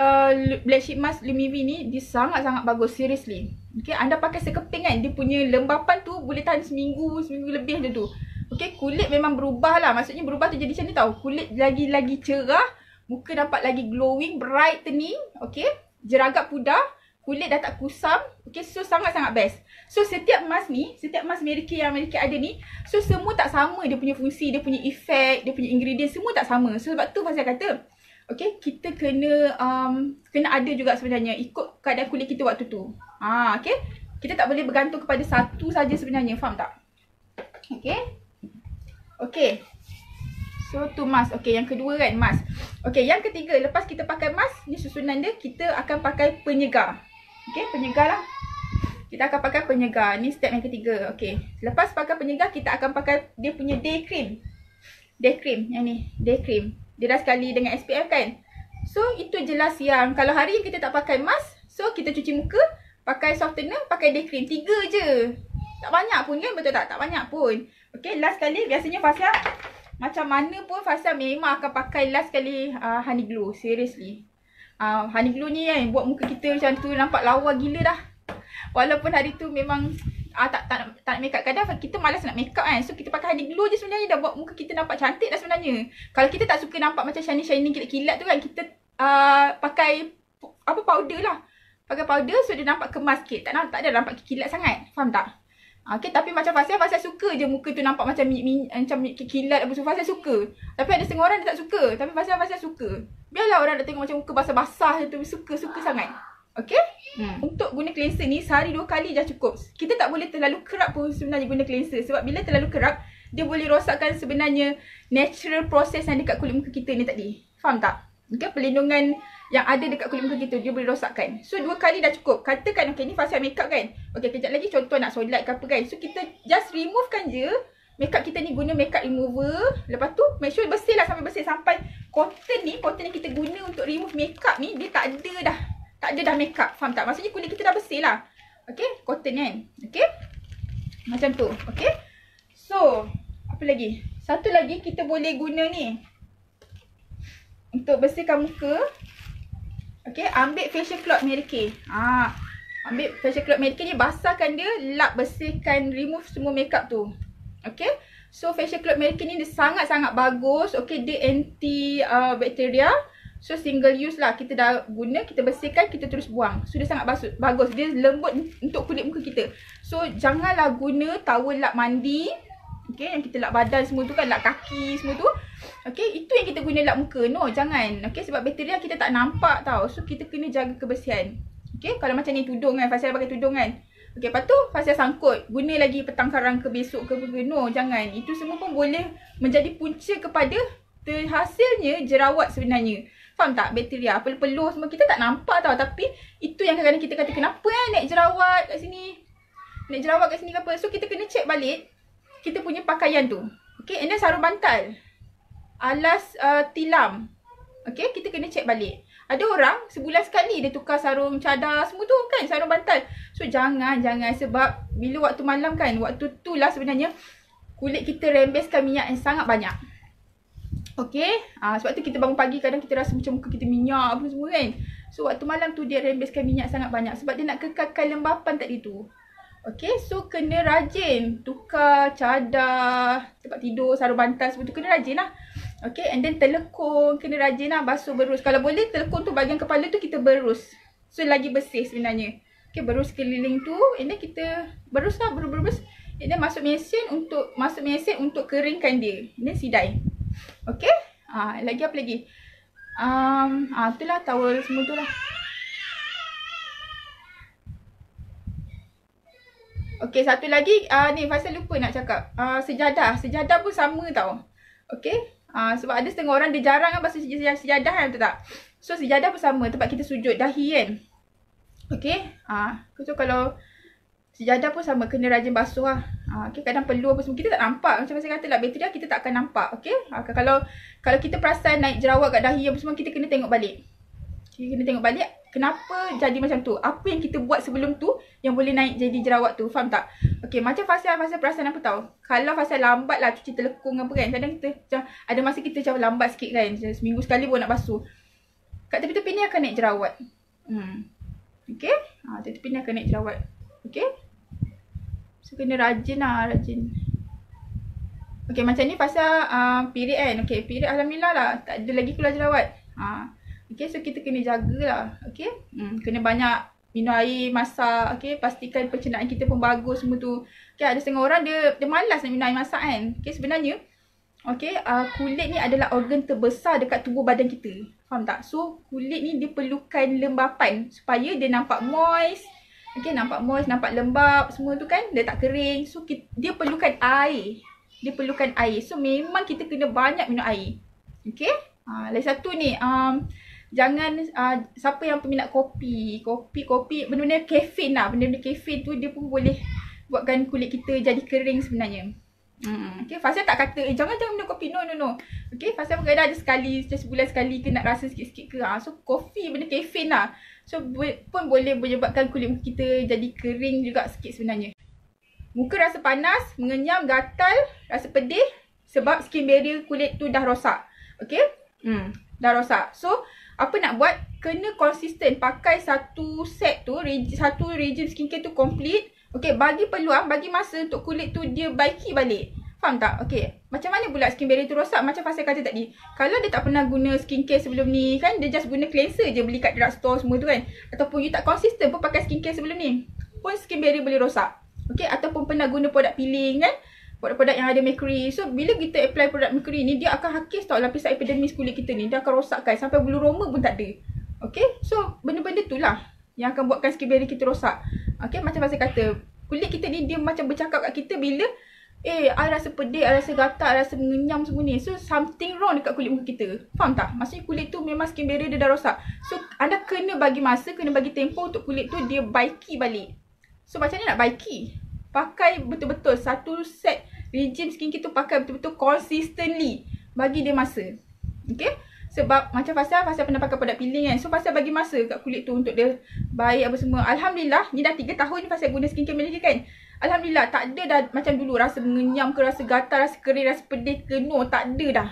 black sheep mask Lumivi ni dia sangat-sangat bagus, seriously. Okay, anda pakai sekeping kan, dia punya lembapan tu boleh tahan seminggu lebih macam tu. Okay, kulit memang berubah lah. Maksudnya berubah tu jadi macam ni tau. Kulit lagi cerah, muka nampak lagi glowing, brightening. Okay, jeragap pudar, kulit dah tak kusam. Okay, so sangat-sangat best. So setiap mask ni, setiap mask Mary Kay yang Mary Kay ada ni, so semua tak sama dia punya fungsi, dia punya efek, dia punya ingredient, semua tak sama. So sebab tu Fasya kata, okay, kita kena ada juga sebenarnya ikut keadaan kulit kita waktu tu. Okay, kita tak boleh bergantung kepada satu saja sebenarnya, faham tak? Okay, so tu mask. Okay, yang kedua kan mask. Okay, yang ketiga, lepas kita pakai mask, ni susunan dia, kita akan pakai penyegar. Okay, penyegar lah. Kita akan pakai penyegar. Ni step yang ketiga. Okay, lepas pakai penyegar, kita akan pakai dia punya day cream. Day cream, yang ni, day cream. Dia dah sekali dengan SPF kan. So itu jelas yang kalau hari yang kita tak pakai mask, so kita cuci muka, pakai softener, pakai day cream. 3 je. Tak banyak pun kan, betul tak? Tak banyak pun. Okay, last kali biasanya Fasya macam mana pun Fasya memang akan pakai last kali Honey Glow. Seriously, Honey Glow ni kan buat muka kita macam tu nampak lawa gila dah. Walaupun hari tu memang tak nak make up. Kadang kita malas nak make up kan. So kita pakai Honey Glow je sebenarnya dah buat muka kita nampak cantik dah sebenarnya. Kalau kita tak suka nampak macam shiny-shiny kilat-kilat tu kan, kita pakai powder lah. Pakai powder so dia nampak kemas sikit. Tak ada nampak kilat sangat. Faham tak? Okay, tapi macam Fasya suka je muka tu nampak macam macam kilat apa. So Fasya suka. Tapi ada setengah orang dia tak suka. Tapi Fasya suka. Biarlah orang nak tengok macam muka basah-basah tu. Suka sangat. Okay? Untuk guna cleanser ni sehari 2 kali dah cukup. Kita tak boleh terlalu kerap pun sebenarnya guna cleanser. Sebab bila terlalu kerap, dia boleh rosakkan sebenarnya natural proses yang dekat kulit muka kita ni tadi. Faham tak? Okay, perlindungan yang ada dekat kulit muka kita, dia boleh rosakkan. So 2 kali dah cukup. Katakan okay, ni Fasya makeup kan. Okay, kejap lagi contoh nak solat ke apa kan. So kita just removekan je makeup kita ni, guna makeup remover. Lepas tu make sure bersih lah sampai bersih. Sampai cotton yang kita guna untuk remove makeup ni, dia tak ada dah makeup. Faham tak? Maksudnya kulit kita dah bersih lah. Okay, cotton kan. Okay, macam tu. Okay, so apa lagi? Satu lagi kita boleh guna ni untuk bersihkan muka. Okay, ambil facial cloth Mary Kay. Ambil facial cloth Mary Kay ni, basahkan dia, lap, bersihkan, remove semua makeup tu. Okay, so facial cloth Mary Kay ni dia sangat-sangat bagus. Okay, dia anti bakteria. So single use lah. Kita dah guna, kita bersihkan, kita terus buang. So dia sangat bagus. Dia lembut untuk kulit muka kita. So janganlah guna towel lap mandi. Okay, yang kita lap badan semua tu kan, lap kaki semua tu. Okay, itu yang kita guna lap muka. No, jangan. Okay, sebab bakteria kita tak nampak tau. So kita kena jaga kebersihan. Okay, kalau macam ni tudung kan, Fasya pakai tudung kan. Okay, lepas tu Fasya sangkut. Guna lagi petang karang ke besok ke apa. No, jangan. Itu semua pun boleh menjadi punca kepada terhasilnya jerawat sebenarnya. Faham tak? Bakteria, peluh semua kita tak nampak tau. Tapi itu yang kadang-kadang kita kata, kenapa naik jerawat kat sini? Naik jerawat kat sini ke apa? So kita kena check balik kita punya pakaian tu. Okay, and then sarung bantal, alas tilam. Okay, kita kena check balik. Ada orang sebulan sekali dia tukar sarung cadar semua tu kan, sarung bantal. So jangan sebab bila waktu malam kan, waktu tu lah sebenarnya kulit kita rembeskan minyak yang sangat banyak. Okay, sebab tu kita bangun pagi kadang kita rasa macam muka kita minyak apa semua kan. So waktu malam tu dia rembeskan minyak sangat banyak sebab dia nak kekalkan lembapan tadi tu. Okay, so kena rajin tukar cadar, tempat tidur, sarung bantal semua tu kena rajin lah. Okay, and then telekung kena rajin lah, basuh, berus. Kalau boleh telekung tu bahagian kepala tu kita berus. So lagi bersih sebenarnya. Okay, berus keliling tu, and then kita berus lah, berus. And then masuk mesin untuk keringkan dia. And then sidai. Okay, lagi apa lagi? Itulah towel semua tu lah. Okay, satu lagi ni Fasya lupa nak cakap. Sejadah pun sama tau. Okay, Sebab ada setengah orang dia jarang kan basuh sejadah kan, betul tak? So sejadah pun sama, tempat kita sujud, dahi kan. Okay. So kalau sejadah pun sama, kena rajin basuh lah. Okay, kadang perlu apa semua, kita tak nampak. Macam saya kata lah, bakteria kita tak akan nampak. Okay. Kalau kita perasan naik jerawat kat dahi apa semua, kita kena tengok balik. Kita kena tengok balik kenapa jadi macam tu. Apa yang kita buat sebelum tu yang boleh naik jadi jerawat tu. Faham tak? Okay, macam fasa perasan apa tahu. Kalau fasa lambat lah cuci telekung apa kan. Kadang kita macam, ada masa kita macam lambat sikit kan. Seminggu sekali pun nak basuh. Kat tepi-tepi ni akan naik jerawat. Okay. Tepi-tepi ni akan naik jerawat. Okay. So kena rajin lah, rajin. Okay, macam ni pasal period kan. Okay, period alhamdulillah lah, tak ada lagi keluar jerawat. Okay, so kita kena jagalah. Okay. Kena banyak minum air, masak. Okay, pastikan pencernaan kita pun bagus semua tu. Okay, ada setengah orang dia malas nak minum air masak kan. Okay, sebenarnya okay, kulit ni adalah organ terbesar dekat tubuh badan kita. Faham tak? So kulit ni dia perlukan lembapan supaya dia nampak moist. Okay, nampak moist, nampak lembap semua tu kan. Dia tak kering. So dia perlukan air. Dia perlukan air. So memang kita kena banyak minum air. Okay. Lagi satu ni, jangan siapa yang peminat kopi, benda-benda kafein lah. Benda-benda kafein tu dia pun boleh buatkan kulit kita jadi kering sebenarnya. Okay, Fasya tak kata jangan minum kopi. No. Okay, Fasya pun kadang ada sekali, sebulan sekali ke nak rasa sikit-sikit ke. So kopi benda kafein lah. So pun boleh menyebabkan kulit muka kita jadi kering juga sikit sebenarnya. Muka rasa panas, mengenyam, gatal, rasa pedih sebab skin barrier kulit tu dah rosak. Okay, dah rosak. So apa nak buat? Kena konsisten pakai satu set tu, satu regime skincare tu complete. Okay, bagi peluang, bagi masa untuk kulit tu dia baiki balik. Faham tak? Okay, macam mana pula skin barrier tu rosak? Macam Fasya kata tadi, kalau dia tak pernah guna skincare sebelum ni kan, dia just guna cleanser je beli kat drugstore semua tu kan, ataupun you tak konsisten pun pakai skincare sebelum ni, pun skin barrier boleh rosak. Okay, ataupun pernah guna produk peeling kan, produk-produk yang ada mercury. So bila kita apply produk mercury ni, dia akan hakis tau lapisan epidermis kulit kita ni. Dia akan rosakkan sampai bulu roma pun tak ada. Okay, so benda-benda tu lah yang akan buatkan skin barrier kita rosak. Okay, macam Fasya kata, kulit kita ni dia macam bercakap kat kita bila I rasa pedih, I rasa gatal, I rasa mengenyam semua ni. So something wrong dekat kulit muka kita. Faham tak? Maksudnya kulit tu memang skin barrier dia dah rosak. So anda kena bagi masa, kena bagi tempoh untuk kulit tu dia baiki balik. So macam ni nak baiki? Pakai betul-betul satu set regime skincare tu, pakai betul-betul consistently. Bagi dia masa. Okay? Sebab macam Fasya pernah pakai produk peeling kan. So Fasya bagi masa kat kulit tu untuk dia baik apa semua. Alhamdulillah, ni dah 3 tahun ni Fasya guna skincare manager kan. Alhamdulillah, tak ada dah macam dulu rasa mengenyam ke, rasa gatal, rasa kering, rasa pedih ke. No, tak ada dah.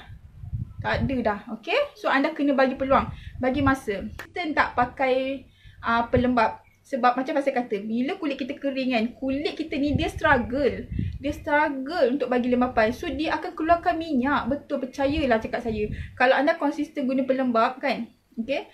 Tak ada dah. Okay? So anda kena bagi peluang, bagi masa. Kita tak pakai pelembap. Sebab macam Fasya kata, bila kulit kita kering kan, kulit kita ni dia struggle. Dia struggle untuk bagi lembapan. So dia akan keluarkan minyak. Betul, percayalah cakap saya. Kalau anda konsisten guna pelembap kan, okay,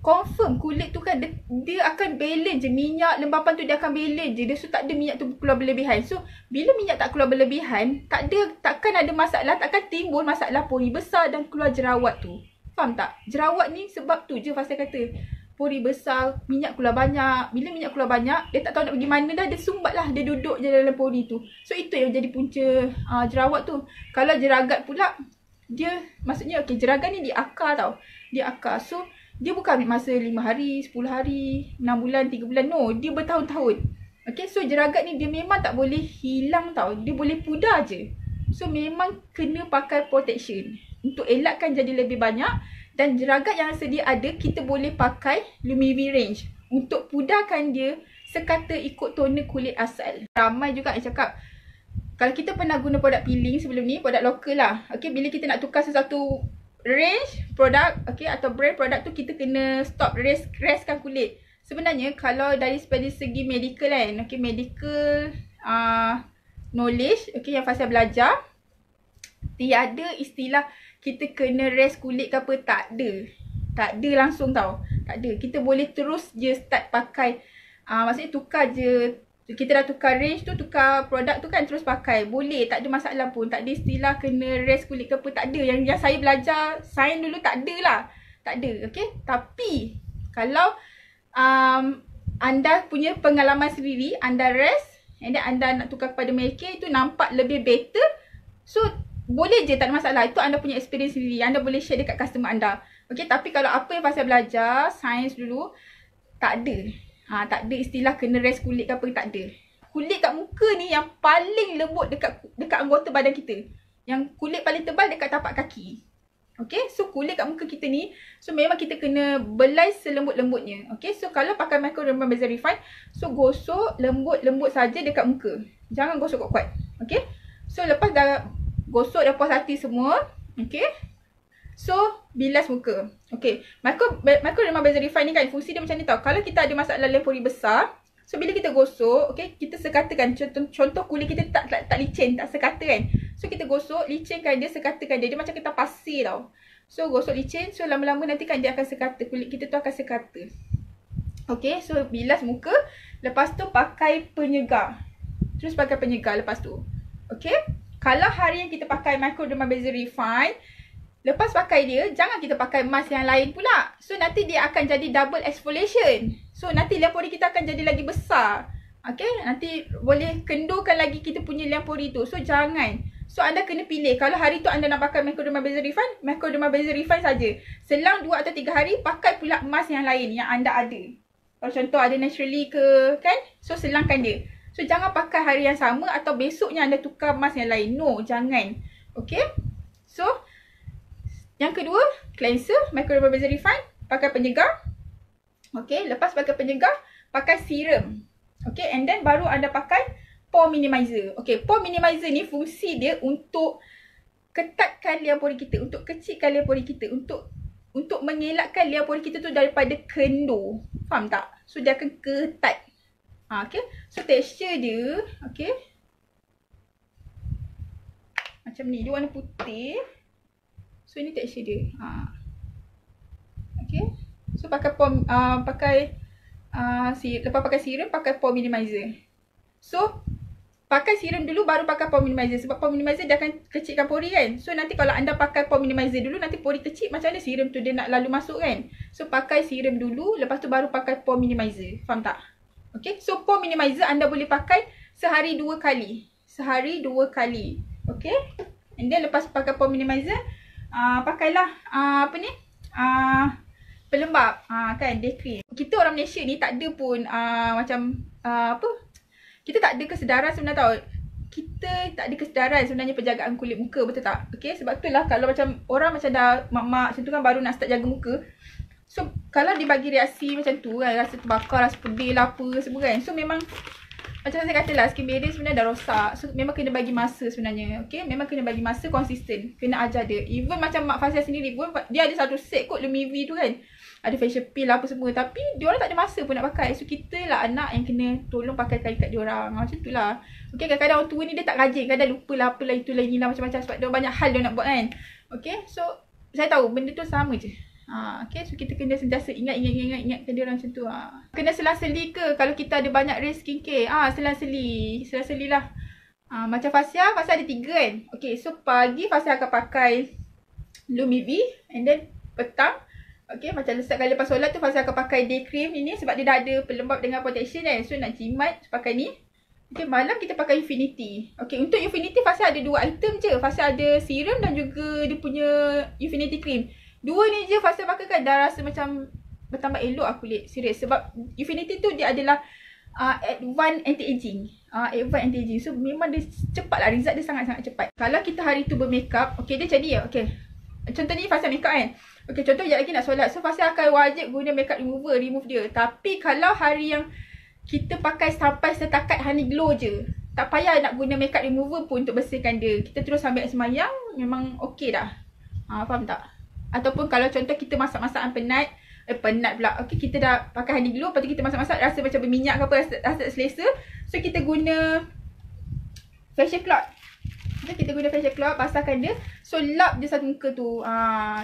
confirm kulit tu kan dia akan balance je. Minyak lembapan tu dia akan balance je. Dia so tak ada minyak tu keluar berlebihan. So bila minyak tak keluar berlebihan, takkan ada masalah, takkan timbul masalah pori besar dan keluar jerawat tu. Faham tak? Jerawat ni sebab tu je Fasya kata. Pori besar, minyak keluar banyak. Bila minyak keluar banyak, dia tak tahu nak pergi mana dah, dia sumbat lah, dia duduk je dalam pori tu. So itu yang jadi punca jerawat tu. Kalau jeragat pula, dia maksudnya okay, jeragat ni dia akar tau. Dia akar. So dia bukan ambil masa 5 hari, 10 hari, 6 bulan, 3 bulan. No, dia bertahun-tahun. Okay, so jeragat ni dia memang tak boleh hilang tau. Dia boleh pudar je. So memang kena pakai protection untuk elakkan jadi lebih banyak. Dan jeragat yang sedia ada, kita boleh pakai Lumivi range untuk pudarkan dia sekata ikut toner kulit asal. Ramai juga yang cakap, kalau kita pernah guna produk peeling sebelum ni, produk lokal lah. Okay, bila kita nak tukar sesuatu range produk, okay, atau brand produk tu, kita kena stop, restkan kulit. Sebenarnya kalau dari segi medical kan, okay, medical knowledge, okay, yang Fasya belajar, tiada istilah kita kena rest kulit ke apa, tak ada. Tak ada langsung tau. Tak ada. Kita boleh terus je start pakai. Maksudnya tukar je. Kita dah tukar range tu, tukar produk tu kan, terus pakai. Boleh, tak ada masalah pun. Tak ada istilah kena rest kulit ke apa, tak ada. Yang saya belajar sains dulu tak ada lah. Tak ada, okay. Tapi kalau anda punya pengalaman sendiri, anda rest and then anda nak tukar kepada Medicare, itu nampak lebih better. So boleh je, tak ada masalah. Itu anda punya experience sendiri. Anda boleh share dekat customer anda. Okay, tapi kalau apa yang pasal belajar, sains dulu, tak ada. Tak ada istilah kena rest kulit ke apa, tak ada. Kulit kat muka ni yang paling lembut dekat anggota badan kita. Yang kulit paling tebal dekat tapak kaki. Okay, so kulit kat muka kita ni, so memang kita kena belai selembut-lembutnya. Okay, so kalau pakai microdermal bezel refine, so gosok lembut-lembut saja dekat muka. Jangan gosok kuat-kuat. Okay, so lepas dah gosok, dah puas hati semua. Okay, so bilas muka. Okay, microdermal bezel refine ni kan, fungsi dia macam ni tau. Kalau kita ada masalah lem pori besar, so bila kita gosok, okay, kita sekatakan. Contoh kulit kita tak licin, tak sekata kan. So kita gosok, licinkan dia, sekatakan dia. Dia macam kita pasir tau. So gosok licin, so lama-lama nanti kan dia akan sekata. Kulit kita tu akan sekata. Okay, so bilas muka. Lepas tu pakai penyegar. Terus pakai penyegar lepas tu. Okay, kalau hari yang kita pakai microdermal bezel refine, lepas pakai dia, jangan kita pakai mask yang lain pula. So nanti dia akan jadi double exfoliation. So nanti liam pori kita akan jadi lagi besar. Okay, nanti boleh kendurkan lagi kita punya liam pori tu. So jangan. So anda kena pilih. Kalau hari tu anda nak pakai microdermal bezel refine saja. Selang 2 atau 3 hari, pakai pula mask yang lain yang anda ada. Kalau contoh ada naturally ke, kan? So selangkan dia. So jangan pakai hari yang sama atau besoknya anda tukar mask yang lain. No, jangan. Okay, so yang kedua, cleanser, microdermal bezel refine, pakai penyegar. Okay, lepas pakai penyegar, pakai serum. Okay, and then baru anda pakai pore minimizer. Okay, pore minimizer ni fungsi dia untuk ketatkan liam pori kita, untuk kecilkan liam pori kita, untuk mengelakkan liam pori kita tu daripada kendur. Faham tak? So dia akan ketat. Okay, so tekstur dia, okay, macam ni. Dia warna putih. So ini tekstur dia. Okay, so pakai lepas pakai serum, pakai pore minimizer. So pakai serum dulu baru pakai pore minimizer. Sebab pore minimizer dia akan kecilkan pori kan. So nanti kalau anda pakai pore minimizer dulu, nanti pori kecil, macam mana serum tu dia nak lalu masuk kan. So pakai serum dulu, lepas tu baru pakai pore minimizer. Faham tak? Okay, so pore minimizer anda boleh pakai sehari 2 kali. Sehari 2 kali. Okay, and then lepas pakai pore minimizer, pakailah pelembab, kan, day cream. Kita orang Malaysia ni tak ada pun kita tak ada kesedaran sebenarnya tau. Kita tak ada kesedaran sebenarnya penjagaan kulit muka, betul tak? Okay, sebab itulah kalau macam orang macam dah mak-mak macam tu kan, baru nak start jaga muka. So kalau dia bagi reaksi macam tu kan, rasa terbakar, rasa pedih lah apa semua kan. So memang macam saya kata lah, skin barrier sebenarnya dah rosak. So memang kena bagi masa sebenarnya. Okay, memang kena bagi masa, konsisten. Kena ajar dia. Even macam Mak Fazia sendiri pun, dia ada satu set kot Lumivi tu kan. Ada facial peel apa semua. Tapi diorang tak ada masa pun nak pakai. So kita lah anak yang kena tolong pakai kali kat diorang. Macam tu lah. Okay, kadang-kadang orang tua ni dia tak rajin. Kadang lupa lah apalah itulah inilah macam-macam. Sebab dia banyak hal dia nak buat kan. Okay, so saya tahu benda tu sama je. Okay, so kita kena sentiasa ingatkan dia orang macam tu. Kena selang-seli ke kalau kita ada banyak range skincare? Selang-seli lah. Macam Fazia ada 3 kan. Okay, so pagi Fazia akan pakai Lumivi, and then petang, okay, macam setiap kali lepas solat tu Fazia akan pakai day cream ini sebab dia dah ada pelembab dengan protection kan. So nak jimat pakai ni. Okay, malam kita pakai Infinity. Okay, untuk Infinity Fazia ada 2 item je. Fazia ada serum dan juga dia punya Infinity cream. 2 ni je Fazia pakai kan dah rasa macam bertambah elok lah kulit. Serius. Sebab Infinity tu dia adalah advanced anti-aging. Advanced anti-aging. So memang dia cepat lah. Result dia sangat-sangat cepat. Kalau kita hari tu bermakeup, okay, dia jadi ya. Okay, contoh ni Fazia makeup kan. Okay, contoh sekejap lagi nak solat. So Fazia akan wajib guna makeup remover, remove dia. Tapi kalau hari yang kita pakai sampai setakat honey glow je, tak payah nak guna makeup remover pun untuk bersihkan dia. Kita terus ambil semayang, memang okey dah. Faham tak? Ataupun kalau contoh kita masak-masakan penat pula. Okay, kita dah pakai honey glow, lepas tu kita masak-masak rasa macam berminyak ke apa, rasa selesa. So kita guna facial cloth. Okay, kita guna facial cloth, basahkan dia. So lap je satu muka tu.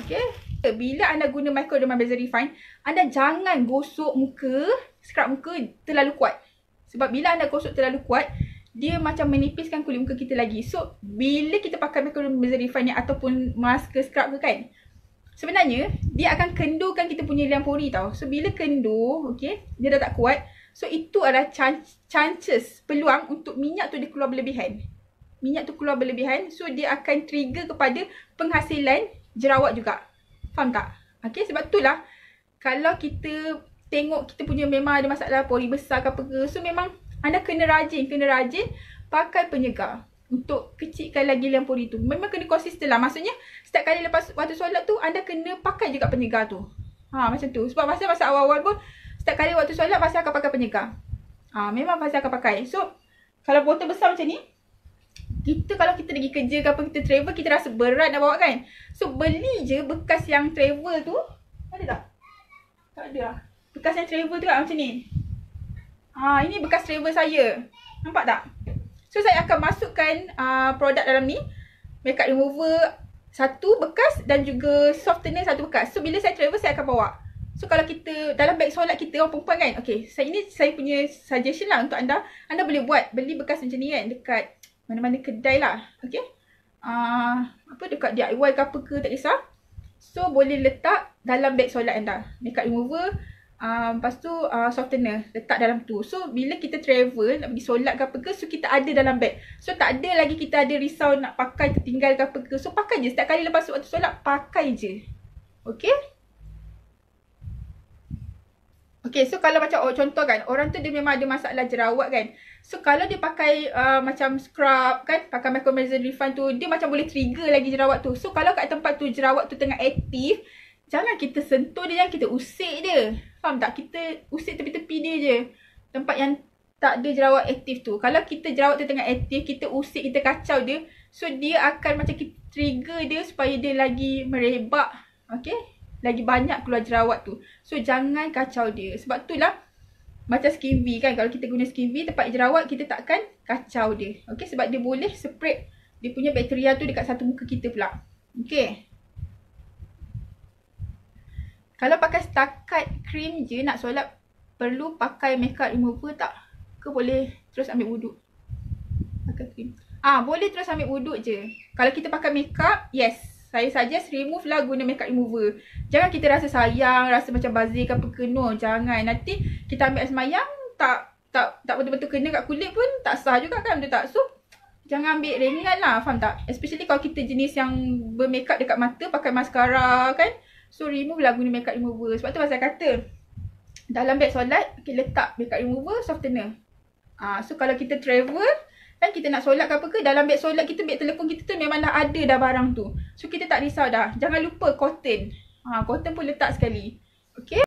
Okay. Bila anda guna microdermal bezel refine, anda jangan gosok muka, scrub muka terlalu kuat. Sebab bila anda gosok terlalu kuat, dia macam menipiskan kulit muka kita lagi. So bila kita pakai microdermal bezel refine ni ataupun mask ke scrub ke kan, sebenarnya dia akan kendurkan kita punya liam pori tau. So bila kendur, okay, dia dah tak kuat. So itu adalah chances, peluang untuk minyak tu dia keluar berlebihan. minyak tu keluar berlebihan. So dia akan trigger kepada penghasilan jerawat juga. Faham tak? Okay, sebab itulah kalau kita tengok kita punya memang ada masalah pori besar ke apa ke, so memang anda kena rajin pakai penyegar untuk kecilkan lagi liang pori tu. Memang kena konsisten lah. Maksudnya setiap kali lepas waktu solat tu anda kena pakai juga penyegar tu. Macam tu. Sebab masa awal-awal pun setiap kali waktu solat Fazal akan pakai penyegar. Memang Fazal akan pakai. So kalau botol besar macam ni, kita kalau kita pergi kerja ke apa, kita travel, kita rasa berat nak bawa kan. So beli je bekas yang travel tu. Ada tak? Tak ada lah. Bekas yang travel tu kan macam ni. Ini bekas travel saya. Nampak tak? So saya akan masukkan produk dalam ni. Makeup remover satu bekas dan juga softener satu bekas. So bila saya travel saya akan bawa. So kalau kita dalam beg solat kita orang perempuan kan. Okay, ini saya punya suggestion lah untuk anda. Anda boleh buat beli bekas macam ni kan dekat mana-mana kedai lah. Okay. Dekat DIY ke apa ke, tak kisah. So boleh letak dalam beg solat anda. Makeup remover, lepas tu softener letak dalam tu. So bila kita travel nak pergi solat ke apa ke, so kita ada dalam beg. So tak ada lagi kita ada risau nak pakai tertinggal ke apa ke. So pakai je setiap kali lepas waktu solat, pakai je. Okay. Okay, so kalau macam contoh kan, orang tu dia memang ada masalah jerawat kan. So kalau dia pakai macam scrub kan, pakai Microneedle Refine tu, dia macam boleh trigger lagi jerawat tu. So kalau kat tempat tu jerawat tu tengah aktif, jangan kita sentuh dia, jangan kita usik dia. Faham tak? Kita usik tepi-tepi dia je. Tempat yang tak ada jerawat aktif tu. Kalau kita jerawat tu tengah aktif, kita usik, kita kacau dia, so dia akan macam kita trigger dia supaya dia lagi merebak. Okay? Lagi banyak keluar jerawat tu. So jangan kacau dia. Sebab itulah macam Skin V kan. Kalau kita guna Skin V tempat jerawat, kita takkan kacau dia. Okay, sebab dia boleh spread dia punya bakteria tu dekat satu muka kita pula. Okay. Kalau pakai setakat krim je nak solat, perlu pakai makeup remover tak? Ke boleh terus ambil wuduk? Pakai krim. Boleh terus ambil wuduk je. Kalau kita pakai makeup, yes. Saya suggest remove lah guna makeup remover. Jangan kita rasa sayang, rasa macam bazir ke apa ke. No, jangan. Nanti kita ambil air semayang, tak betul-betul kena kat kulit pun tak sah juga kan, betul tak? So, jangan ambil ringan lah, faham tak? Especially kalau kita jenis yang bermakeup dekat mata, pakai mascara kan. So, remove lah guna makeup remover. Sebab tu pasal kata, dalam beg solat, kita letak makeup remover, softener. So, kalau kita travel, kan kita nak solat ke apa ke, dalam beg solat kita, beg telefon kita tu memang dah ada dah barang tu. So kita tak risau dah. Jangan lupa cotton. Cotton pun letak sekali. Okay.